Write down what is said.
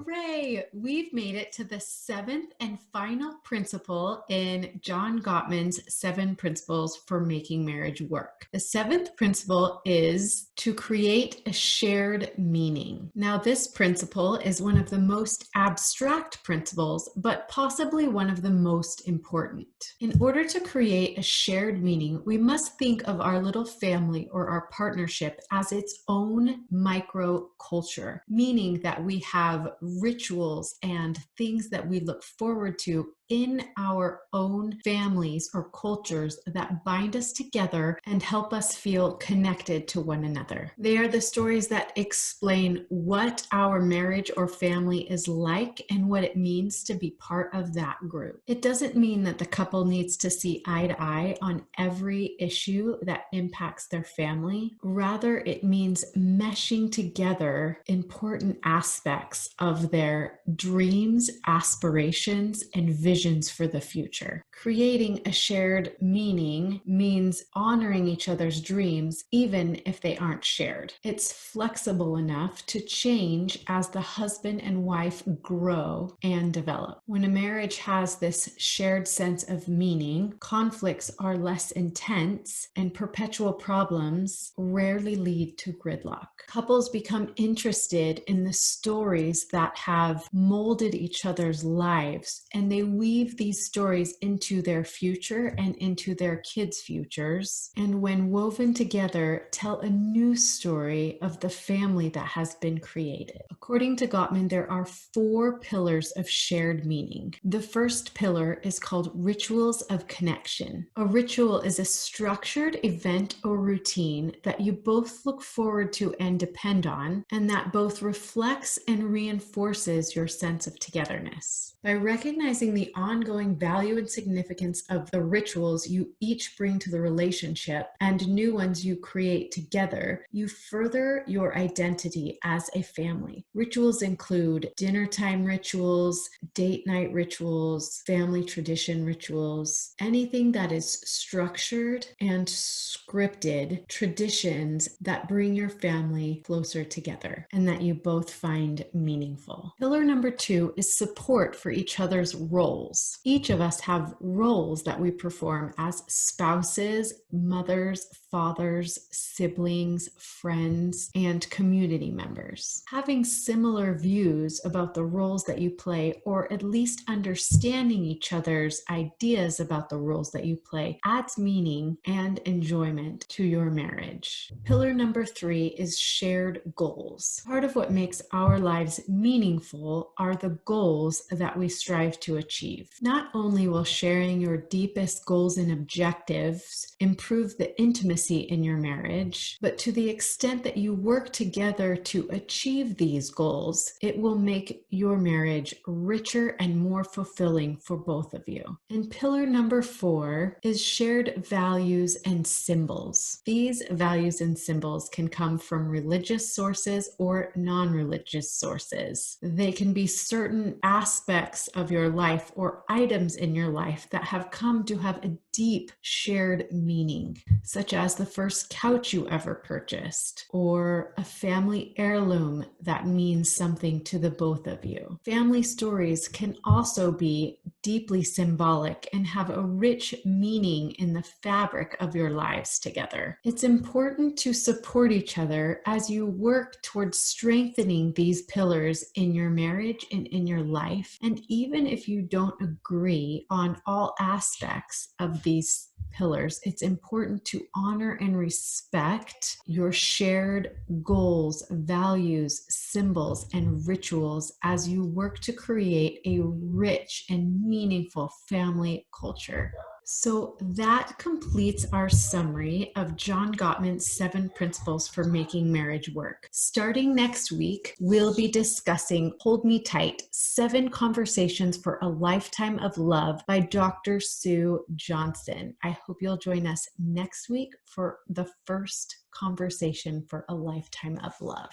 Hooray! We've made it to the seventh and final principle in John Gottman's 7 Principles for Making Marriage Work. The seventh principle is to create a shared meaning. Now, this principle is one of the most abstract principles, but possibly one of the most important. In order to create a shared meaning, we must think of our little family or our partnership as its own micro culture, meaning that we have rituals and things that we look forward to in our own families or cultures that bind us together and help us feel connected to one another. They are the stories that explain what our marriage or family is like and what it means to be part of that group. It doesn't mean that the couple needs to see eye to eye on every issue that impacts their family. Rather, it means meshing together important aspects of their dreams, aspirations, and visions for the future. Creating a shared meaning means honoring each other's dreams, even if they aren't shared. It's flexible enough to change as the husband and wife grow and develop. When a marriage has this shared sense of meaning, conflicts are less intense and perpetual problems rarely lead to gridlock. Couples become interested in the stories that have molded each other's lives, and they weave these stories into their future and into their kids' futures. And when woven together, tell a new story of the family that has been created. According to Gottman, there are 4 pillars of shared meaning. The first pillar is called rituals of connection. A ritual is a structured event or routine that you both look forward to and depend on, and that both reflects and reinforces your sense of togetherness. By recognizing the ongoing value and significance of the rituals you each bring to the relationship and new ones you create together, you further your identity as a family. Rituals include dinner time rituals, date night rituals, family tradition rituals, anything that is structured and scripted traditions that bring your family closer together and that you both find meaningful. Pillar number 2 is support for each other's roles. Each of us have roles that we perform as spouses, mothers, fathers, siblings, friends, and community members. Having similar views about the roles that you play, or at least understanding each other's ideas about the roles that you play, adds meaning and enjoyment to your marriage. Pillar number 3 is shared goals. Part of what makes our lives meaningful are the goals that we strive to achieve. Not only will sharing your deepest goals and objectives improve the intimacy in your marriage, but to the extent that you work together to achieve these goals, it will make your marriage richer and more fulfilling for both of you. And pillar number 4 is shared values and symbols. These values and symbols can come from religious sources or non-religious sources. They can be certain aspects of your life or items in your life that have come to have a deep shared meaning, such as the first couch you ever purchased, or a family heirloom that means something to the both of you. Family stories can also be deeply symbolic and have a rich meaning in the fabric of your lives together. It's important to support each other as you work towards strengthening these pillars in your marriage and in your life. And even if you don't agree on all aspects of these pillars, it's important to honor and respect your shared goals, values, symbols, and rituals as you work to create a rich and meaningful family culture. So that completes our summary of John Gottman's 7 Principles for Making Marriage Work. Starting next week, we'll be discussing Hold Me Tight, 7 Conversations for a Lifetime of Love by Dr. Sue Johnson. I hope you'll join us next week for the first conversation for a lifetime of love.